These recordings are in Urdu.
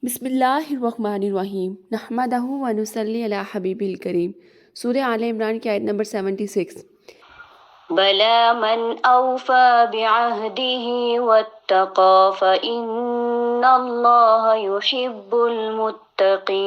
بسم اللہ الرحمن الرحیم نحمدہ و نصلی علی حبیب الکریم۔ سورہ آل عمران کی آیت نمبر 76۔ بَلَىٰ مَنْ أَوْفَىٰ بِعَهْدِهِ وَاتَّقَىٰ فَإِنَّ اللَّهَ يُحِبُّ الْمُتَّقِينَ۔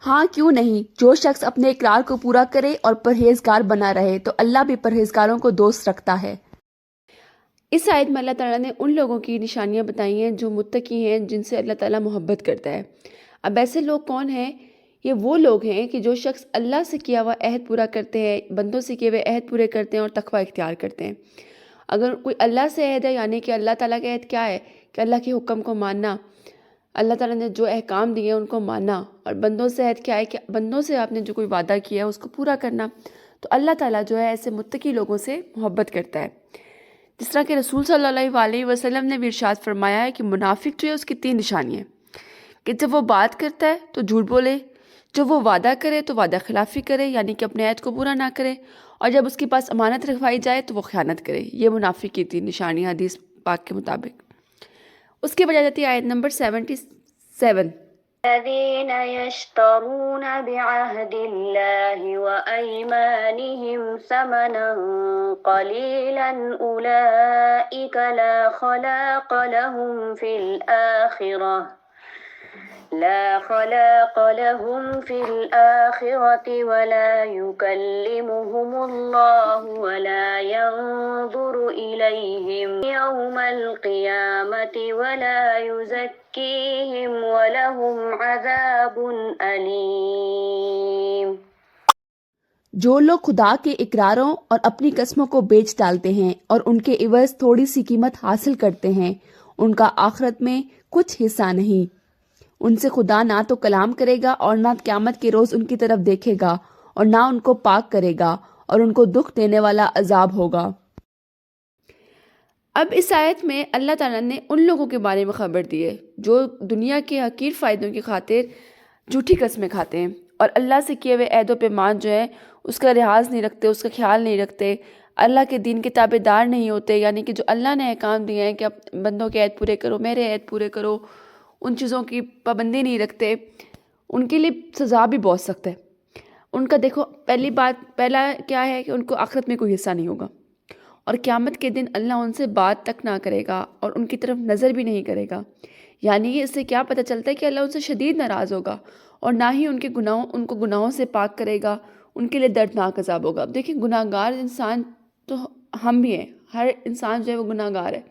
ہاں کیوں نہیں، جو شخص اپنے اقرار کو پورا کرے اور پرہیزگار بنا رہے تو اللہ بھی پرہیزگاروں کو دوست رکھتا ہے۔ اس آیت میں اللہ تعالیٰ نے ان لوگوں کی نشانیاں بتائی ہیں جو متقی ہیں، جن سے اللہ تعالیٰ محبت کرتا ہے۔ اب ایسے لوگ کون ہیں؟ یہ وہ لوگ ہیں کہ جو شخص اللہ سے کیا ہوا عہد پورا کرتے ہیں، بندوں سے کیے ہوئے عہد پورے کرتے ہیں اور تقوی اختیار کرتے ہیں۔ اگر کوئی اللہ سے عہد ہے، یعنی کہ اللہ تعالیٰ کا عہد کیا ہے کہ اللہ کے حکم کو ماننا، اللہ تعالیٰ نے جو احکام دیے ہیں ان کو ماننا، اور بندوں سے عہد کیا ہے کہ بندوں سے آپ نے جو کوئی وعدہ کیا ہے اس کو پورا کرنا۔ تو اللہ تعالیٰ جو ہے ایسے متقی لوگوں سے محبت کرتا ہے۔ جس طرح کہ رسول صلی اللہ علیہ وسلم نے بھی ارشاد فرمایا ہے کہ منافق جو ہے اس کی 3 نشانیاں ہیں کہ جب وہ بات کرتا ہے تو جھوٹ بولے، جب وہ وعدہ کرے تو وعدہ خلافی کرے، یعنی کہ اپنے عہد کو پورا نہ کرے، اور جب اس کے پاس امانت رکھوائی جائے تو وہ خیانت کرے۔ یہ منافق کی 3 نشانیاں حدیث پاک کے مطابق۔ اس کے بجائے جاتی ہے آیت نمبر 77۔ الذين يشترون بعهد الله وأيمانهم ثمنا قليلا أولئك لا خلاق لهم في الآخرة ولا يكلمهم الله ولا ينظر إليهم يوم القيامة ولا يزكيهم ولهم عذاب أليم۔ جو لوگ خدا کے اقراروں اور اپنی قسموں کو بیچ ڈالتے ہیں اور ان کے عوض تھوڑی سی قیمت حاصل کرتے ہیں، ان کا آخرت میں کچھ حصہ نہیں۔ ان سے خدا نہ تو کلام کرے گا اور نہ قیامت کے روز ان کی طرف دیکھے گا، اور نہ ان کو پاک کرے گا، اور ان کو دکھ دینے والا عذاب ہوگا۔ اب اس آیت میں اللہ تعالیٰ نے ان لوگوں کے بارے میں خبر دی ہے جو دنیا کے حقیر فائدوں کی خاطر جھوٹی قسمیں کھاتے ہیں اور اللہ سے کیے ہوئے عہد و پیمان جو ہے اس کا لحاظ نہیں رکھتے، اس کا خیال نہیں رکھتے، اللہ کے دین کے تابع دار نہیں ہوتے، یعنی کہ جو اللہ نے احکام دیے ہیں کہ اب بندوں کے عہد پورے کرو، میرے عہد پورے کرو، ان چیزوں کی پابندی نہیں رکھتے، ان کے لیے سزا بھی بہت سخت ہے۔ ان کا دیکھو پہلا کیا ہے کہ ان کو آخرت میں کوئی حصہ نہیں ہوگا، اور قیامت کے دن اللہ ان سے بات تک نہ کرے گا اور ان کی طرف نظر بھی نہیں کرے گا۔ یعنی اس سے کیا پتہ چلتا ہے کہ اللہ ان سے شدید ناراض ہوگا، اور نہ ہی ان کو گناہوں سے پاک کرے گا، ان کے لیے دردناک عذاب ہوگا۔ اب دیکھیں، گناہ گار انسان تو ہم بھی ہیں، ہر انسان جو ہے وہ گناہ گار ہے،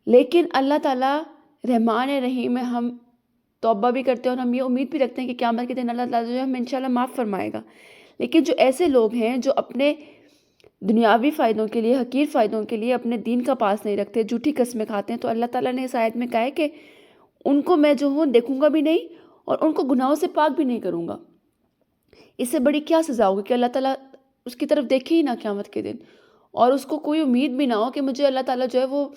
لیکن اللہ تعالیٰ رحمان رحیم ہے، ہم توبہ بھی کرتے ہیں اور ہم یہ امید بھی رکھتے ہیں کہ قیامت کے دن اللہ تعالیٰ جو ہے ہمیں انشاءاللہ معاف فرمائے گا۔ لیکن جو ایسے لوگ ہیں جو اپنے دنیاوی فائدوں کے لیے، حقیر فائدوں کے لیے اپنے دین کا پاس نہیں رکھتے، جھوٹی قسمیں کھاتے ہیں، تو اللہ تعالیٰ نے اس آیت میں کہا ہے کہ ان کو میں جو ہوں دیکھوں گا بھی نہیں اور ان کو گناہوں سے پاک بھی نہیں کروں گا۔ اس سے بڑی کیا سزا ہوگی کہ اللہ تعالیٰ اس کی طرف دیکھے ہی نہ قیامت کے دن، اور اس کو کوئی امید بھی نہ ہو کہ مجھے اللہ تعالیٰ جو ہے وہ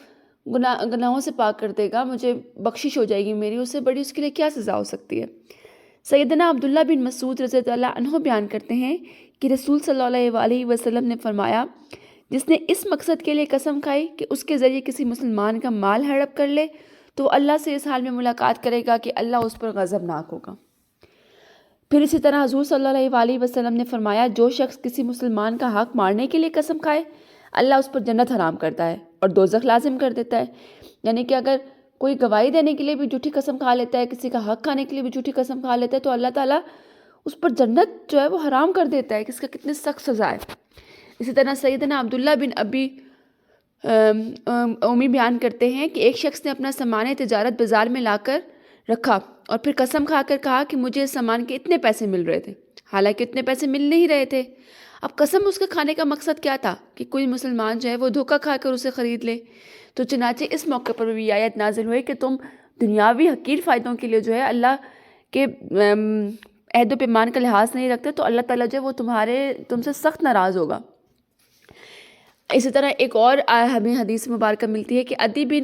گناہوں سے پاک کر دے گا، مجھے بخشش ہو جائے گی میری، اس سے بڑی اس کے لیے کیا سزا ہو سکتی ہے۔ سیدنا عبداللہ بن مسعود رضی اللہ عنہ بیان کرتے ہیں کہ رسول صلی اللہ علیہ وسلم نے فرمایا، جس نے اس مقصد کے لیے قسم کھائی کہ اس کے ذریعے کسی مسلمان کا مال ہڑپ کر لے تو اللہ سے اس حال میں ملاقات کرے گا کہ اللہ اس پر غضبناک ہوگا۔ پھر اسی طرح حضور صلی اللہ علیہ وسلم نے فرمایا، جو شخص کسی مسلمان کا حق مارنے کے لیے قسم کھائے اللہ اس پر جنت حرام کرتا ہے اور دوزخ لازم کر دیتا ہے۔ یعنی کہ اگر کوئی گواہی دینے کے لیے بھی جھوٹی قسم کھا لیتا ہے، کسی کا حق کھانے کے لیے بھی جھوٹی قسم کھا لیتا ہے، تو اللہ تعالیٰ اس پر جنت جو ہے وہ حرام کر دیتا ہے کہ اس کا کتنی سخت سزا ہے۔ اسی طرح سیدنا عبداللہ بن ابی اومی بیان کرتے ہیں کہ ایک شخص نے اپنا سامان تجارت بازار میں لا کر رکھا اور پھر قسم کھا کر کہا کہ مجھے اس سامان کے اتنے پیسے مل رہے تھے، حالانکہ اتنے پیسے مل نہیں رہے تھے۔ اب قسم اس کے کھانے کا مقصد کیا تھا کہ کوئی مسلمان جو ہے وہ دھوکہ کھا کر اسے خرید لے۔ تو چنانچہ اس موقع پر بھی آیت نازل ہوئی کہ تم دنیاوی حقیر فائدوں کے لیے جو ہے اللہ کے عہد و پیمان کا لحاظ نہیں رکھتے تو اللہ تعالیٰ جو ہے وہ تم سے سخت ناراض ہوگا۔ اسی طرح ایک اور ہمیں حدیث مبارکہ ملتی ہے کہ عدی بن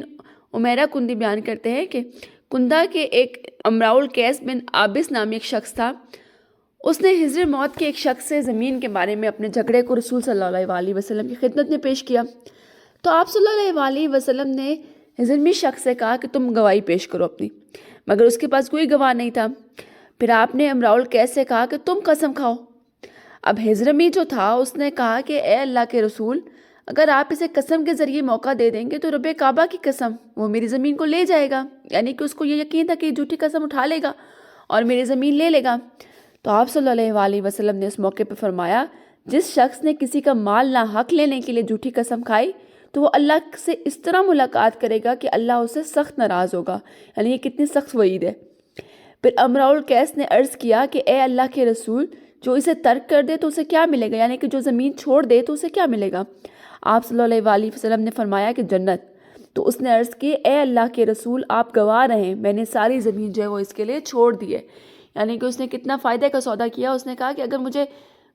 عمیرہ کندی بیان کرتے ہیں کہ کندہ کے ایک امراء القیس بن عابس نامی ایک شخص تھا، اس نے حضر موت کے ایک شخص سے زمین کے بارے میں اپنے جھگڑے کو رسول صلی اللہ علیہ وسلم کی خدمت میں پیش کیا، تو آپ صلی اللہ علیہ وسلم نے ہضرمی شخص سے کہا کہ تم گواہی پیش کرو اپنی، مگر اس کے پاس کوئی گواہ نہیں تھا۔ پھر آپ نے امراؤ القیس سے کہا کہ تم قسم کھاؤ۔ اب ہضرمی جو تھا اس نے کہا کہ اے اللہ کے رسول، اگر آپ اسے قسم کے ذریعے موقع دے دیں گے تو رب کعبہ کی قسم وہ میری زمین کو لے جائے گا، یعنی کہ اس کو یہ یقین تھا کہ جھوٹی قسم اٹھا لے گا اور میری زمین لے لے گا۔ تو آپ صلی اللہ علیہ وسلم نے اس موقع پہ فرمایا، جس شخص نے کسی کا مال نہ حق لینے کے لیے جھوٹی قسم کھائی تو وہ اللہ سے اس طرح ملاقات کرے گا کہ اللہ اسے سخت ناراض ہوگا، یعنی یہ کتنی سخت وعید ہے۔ پھر امراء القیس نے عرض کیا کہ اے اللہ کے رسول، جو اسے ترک کر دے تو اسے کیا ملے گا، یعنی کہ جو زمین چھوڑ دے تو اسے کیا ملے گا؟ آپ صلی اللہ علیہ وسلم نے فرمایا کہ جنت۔ تو اس نے عرض کی، اے اللہ کے رسول آپ گواہ رہیں، میں نے ساری زمین جو ہے وہ اس کے لیے چھوڑ دی ہے، یعنی کہ اس نے کتنا فائدے کا سودا کیا۔ اس نے کہا کہ اگر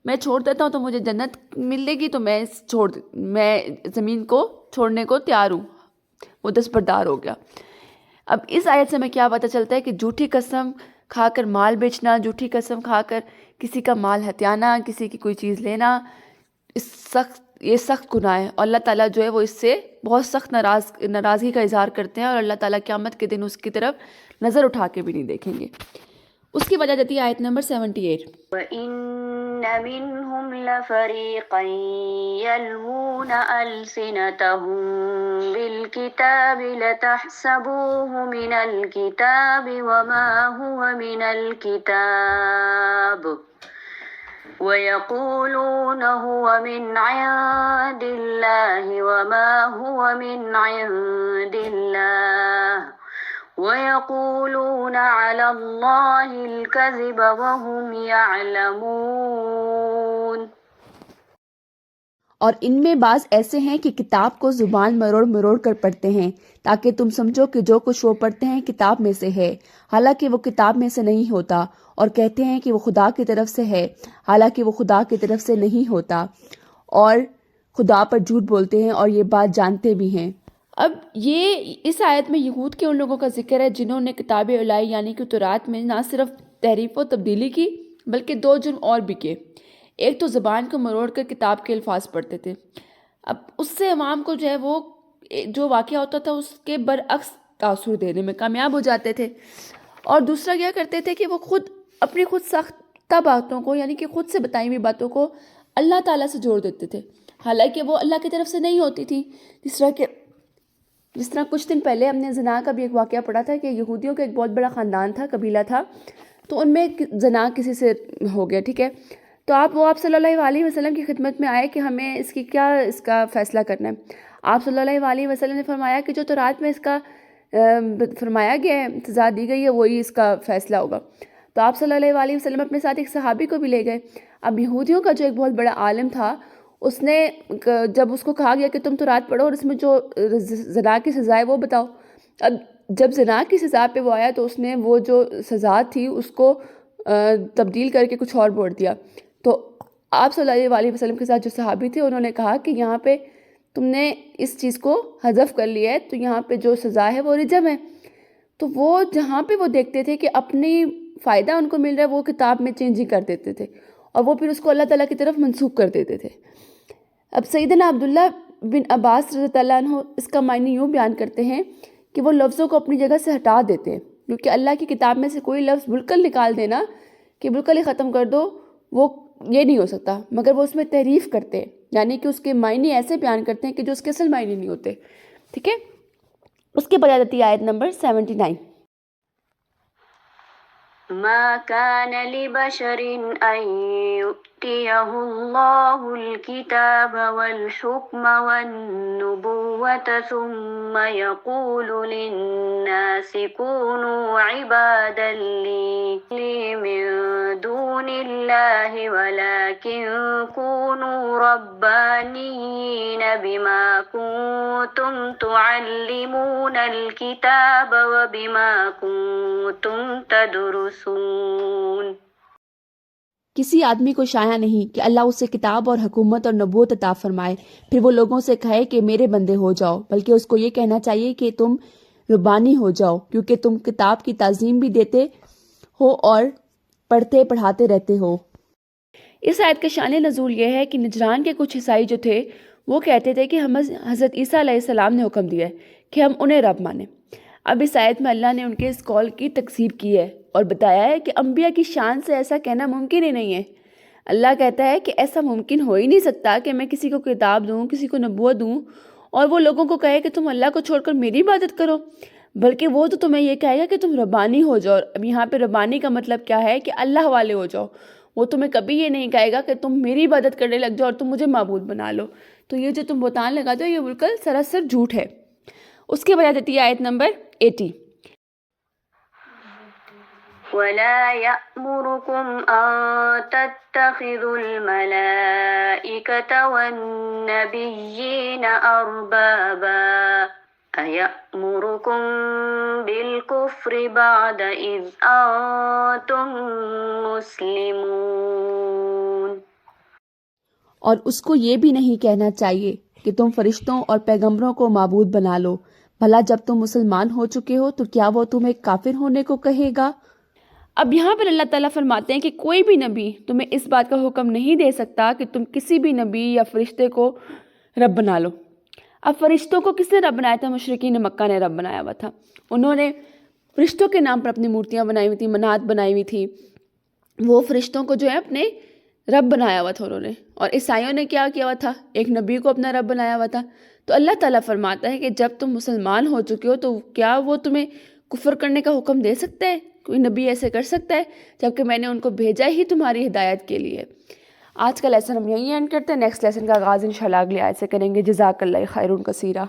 میں چھوڑ دیتا ہوں تو مجھے جنت ملے گی، تو میں زمین کو چھوڑنے کو تیار ہوں، وہ دستبردار ہو گیا۔ اب اس آیت سے ہمیں کیا پتہ چلتا ہے کہ جھوٹی قسم کھا کر مال بیچنا، جھوٹی قسم کھا کر کسی کا مال ہتھیانا، کسی کی کوئی چیز لینا، یہ سخت گناہ ہے، اور اللہ تعالیٰ جو ہے وہ اس سے بہت سخت ناراضگی کا اظہار کرتے ہیں، اور اللہ تعالیٰ قیامت کے دن اس کی طرف نظر اٹھا کے بھی نہیں دیکھیں گے۔ اس کی وجہ دیتی ہے آیت نمبر 78۔ وَإِنَّ مِنْهُمْ لَفَرِيقًا يَلْوُونَ أَلْسِنَتَهُم بِالْكِتَابِ لَتَحْسَبُوهُ مِنَ الْكِتَابِ وَمَا هُوَ مِنَ الْكِتَابِ وَيَقُولُونَ هُوَ مِنْ عِنْدِ اللَّهِ وَمَا هُوَ مِنْ عِنْدِ اللَّهِ وَيَقُولُونَ عَلَى اللَّهِ الْكَذِبَ وَهُمْ يَعْلَمُونَ۔ اور ان میں بعض ایسے ہیں کہ کتاب کو زبان مروڑ مروڑ کر پڑھتے ہیں تاکہ تم سمجھو کہ جو کچھ وہ پڑھتے ہیں کتاب میں سے ہے، حالانکہ وہ کتاب میں سے نہیں ہوتا، اور کہتے ہیں کہ وہ خدا کی طرف سے ہے، حالانکہ وہ خدا کی طرف سے نہیں ہوتا، اور خدا پر جھوٹ بولتے ہیں اور یہ بات جانتے بھی ہیں۔ اب یہ اس آیت میں یہود کے ان لوگوں کا ذکر ہے جنہوں نے کتاب الہی یعنی کہ تورات میں نہ صرف تحریف و تبدیلی کی بلکہ دو جرم اور بھی کیے۔ ایک تو زبان کو مروڑ کر کتاب کے الفاظ پڑھتے تھے، اب اس سے عوام کو جو ہے وہ جو واقعہ ہوتا تھا اس کے برعکس تاثر دینے میں کامیاب ہو جاتے تھے، اور دوسرا کیا کرتے تھے کہ وہ اپنی خود ساختہ باتوں کو یعنی کہ خود سے بتائی ہوئی باتوں کو اللہ تعالیٰ سے جوڑ دیتے تھے، حالانکہ وہ اللہ کی طرف سے نہیں ہوتی تھی۔ جس طرح کچھ دن پہلے ہم نے زنا کا بھی ایک واقعہ پڑھا تھا کہ یہودیوں کا ایک بہت بڑا خاندان تھا، قبیلہ تھا، تو ان میں زنا کسی سے ہو گیا، ٹھیک ہے، تو آپ صلی اللہ علیہ وسلم کی خدمت میں آئے کہ ہمیں اس کا فیصلہ کرنا ہے۔ آپ صلی اللہ علیہ وسلم نے فرمایا کہ جو تورات میں اس کا فرمایا گیا ہے، سزا دی گئی ہے، وہی اس کا فیصلہ ہوگا۔ تو آپ صلی اللہ علیہ وسلم اپنے ساتھ ایک صحابی کو بھی لے گئے۔ اب یہودیوں کا جو ایک بہت بڑا عالم تھا، اس نے جب اس کو کہا گیا کہ تم تورات پڑھو اور اس میں جو زنا کی سزا ہے وہ بتاؤ، اب جب زنا کی سزا پہ وہ آیا تو اس نے وہ جو سزا تھی اس کو تبدیل کر کے کچھ اور بول دیا۔ تو آپ صلی اللہ علیہ وسلم کے ساتھ جو صحابی تھے انہوں نے کہا کہ یہاں پہ تم نے اس چیز کو حذف کر لیا ہے، تو یہاں پہ جو سزا ہے وہ رجم ہے۔ تو وہ جہاں پہ وہ دیکھتے تھے کہ اپنی فائدہ ان کو مل رہا ہے، وہ کتاب میں چینجنگ کر دیتے تھے اور وہ پھر اس کو اللہ تعالیٰ کی طرف منسوخ کر دیتے تھے۔ اب سیدنا عبداللہ بن عباس رضی اللہ عنہ اس کا معنی یوں بیان کرتے ہیں کہ وہ لفظوں کو اپنی جگہ سے ہٹا دیتے ہیں، کیونکہ اللہ کی کتاب میں سے کوئی لفظ بالکل نکال دینا کہ بالکل ہی ختم کر دو، وہ یہ نہیں ہو سکتا، مگر وہ اس میں تحریف کرتے ہیں، یعنی کہ اس کے معنی ایسے بیان کرتے ہیں کہ جو اس کے اصل معنی نہیں ہوتے، ٹھیک ہے۔ اس کے بعد آتی ہے آیت نمبر 79۔ ما كان لبشر أن يؤتيه الله الكتاب والحكم والنبوة ثم يقول للناس كونوا عبادا لي من دون الله ولكن كونوا ربانيين بما كنتم تعلمون الكتاب وبما كنتم تدرسون۔ کسی آدمی کو شایع نہیں کہ اللہ اسے کتاب اور حکومت اور نبوت عطا فرمائے، پھر وہ لوگوں سے کہے کہ میرے بندے ہو جاؤ، بلکہ اس کو یہ کہنا چاہیے کہ تم ربانی ہو جاؤ، کیونکہ تم کتاب کی تعظیم بھی دیتے ہو اور پڑھتے پڑھاتے رہتے ہو۔ اس آیت کا شان نزول یہ ہے کہ نجران کے کچھ عیسائی جو تھے وہ کہتے تھے کہ ہم حضرت عیسیٰ علیہ السلام نے حکم دیا ہے کہ ہم انہیں رب مانیں۔ اب اس آیت میں اللہ نے ان کے اس قول کی تکذیب کی ہے اور بتایا ہے کہ انبیاء کی شان سے ایسا کہنا ممکن ہی نہیں ہے۔ اللہ کہتا ہے کہ ایسا ممکن ہو ہی نہیں سکتا کہ میں کسی کو کتاب دوں، کسی کو نبوت دوں اور وہ لوگوں کو کہے کہ تم اللہ کو چھوڑ کر میری عبادت کرو، بلکہ وہ تو تمہیں یہ کہے گا کہ تم ربانی ہو جاؤ۔ اب یہاں پہ ربانی کا مطلب کیا ہے کہ اللہ والے ہو جاؤ۔ وہ تمہیں کبھی یہ نہیں کہے گا کہ تم میری عبادت کرنے لگ جاؤ اور تم مجھے معبود بنا لو۔ تو یہ جو تم بہتان لگاتے ہو یہ بالکل سراسر جھوٹ ہے۔ اس کی وجہ دیتی ہے آیت نمبر 80۔ ولا يأمركم أن تتخذوا الملائكة والنبيين أربابا أيأمركم بالكفر بعد إذ أنتم مسلمون۔ اور اس کو یہ بھی نہیں کہنا چاہیے کہ تم فرشتوں اور پیغمبروں کو معبود بنا لو، بھلا جب تم مسلمان ہو چکے ہو تو کیا وہ تمہیں کافر ہونے کو کہے گا؟ اب یہاں پر اللہ تعالیٰ فرماتے ہیں کہ کوئی بھی نبی تمہیں اس بات کا حکم نہیں دے سکتا کہ تم کسی بھی نبی یا فرشتے کو رب بنا لو۔ اب فرشتوں کو کس نے رب بنایا تھا؟ مشرکین مکہ نے رب بنایا ہوا تھا۔ انہوں نے فرشتوں کے نام پر اپنی مورتیاں بنائی ہوئی تھیں، منات بنائی ہوئی تھی، وہ فرشتوں کو جو ہے اپنے رب بنایا ہوا تھا انہوں نے۔ اور عیسائیوں نے کیا کیا ہوا تھا؟ ایک نبی کو اپنا رب بنایا ہوا تھا۔ تو اللہ تعالیٰ فرماتا ہے کہ جب تم مسلمان ہو چکے ہو تو کیا وہ تمہیں کفر کرنے کا حکم دے سکتا ہے؟ کوئی نبی ایسے کر سکتا ہے؟ جبکہ میں نے ان کو بھیجا ہی تمہاری ہدایت کے لیے۔ آج کا لیسن ہم یہیں اینڈ کرتے ہیں، نیکسٹ لیسن کا آغاز انشاءاللہ اگلی آیت سے کریں گے۔ جزاک اللہ خیر کثیرہ۔